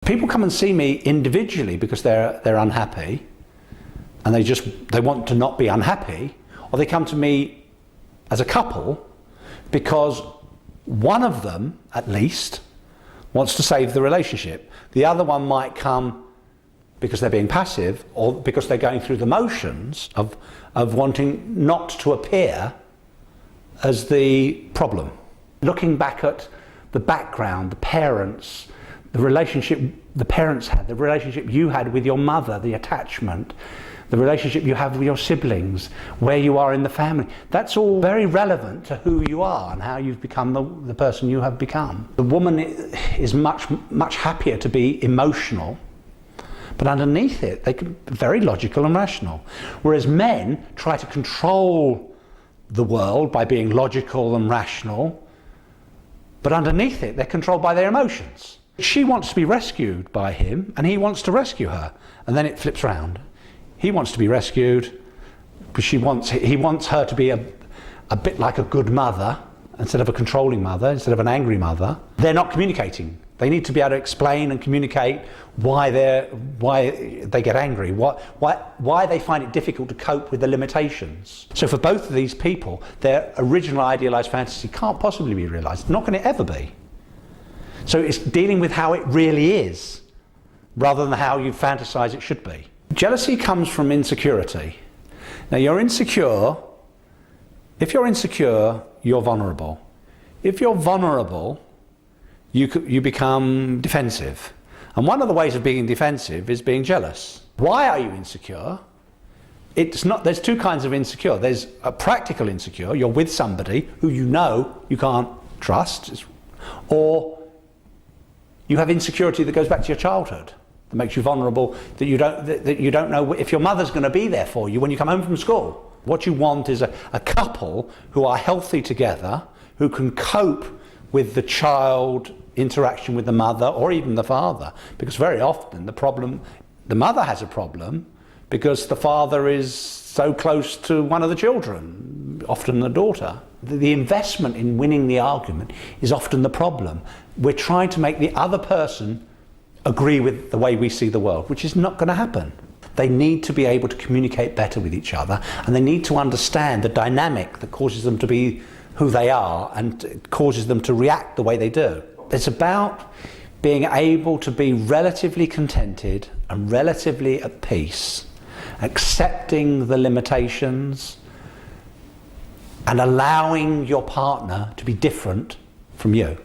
People come and see me individually because they're unhappy and they want to not be unhappy, or they come to me as a couple because one of them, at least, wants to save the relationship. The other one might come because they're being passive, or because they're going through the motions of wanting not to appear as the problem. Looking back at the background, the parents, the relationship the parents had, the relationship you had with your mother, the attachment, the relationship you have with your siblings, where you are in the family, that's all very relevant to who you are and how you've become the person you have become. The woman is much happier to be emotional, but underneath it, they can be very logical and rational. Whereas men try to control the world by being logical and rational, but underneath it, they're controlled by their emotions. She wants to be rescued by him, and he wants to rescue her, and then it flips around. He wants to be rescued, but he wants her to be a bit like a good mother instead of a controlling mother, instead of an angry mother. They're not communicating. They need to be able to explain and communicate why they get angry, why they find it difficult to cope with the limitations. So for both of these people, their original idealized fantasy can't possibly be realized. Not going to ever be. So it's dealing with how it really is, rather than how you fantasize it should be. Jealousy comes from insecurity. Now you're insecure. If you're insecure, you're vulnerable. If you're vulnerable, you become defensive. And one of the ways of being defensive is being jealous. Why are you insecure? There's two kinds of insecure. There's a practical insecure. You're with somebody who you know you can't trust, or you have insecurity that goes back to your childhood, that makes you vulnerable, that you don't know if your mother's going to be there for you when you come home from school. What you want is a couple who are healthy together, who can cope with the child interaction with the mother or even the father, because very often the mother has a problem because the father is so close to one of the children, often the daughter. The investment in winning the argument is often the problem. We're trying to make the other person agree with the way we see the world, which is not going to happen. They need to be able to communicate better with each other, and they need to understand the dynamic that causes them to be who they are and causes them to react the way they do. It's about being able to be relatively contented and relatively at peace, accepting the limitations and allowing your partner to be different from you.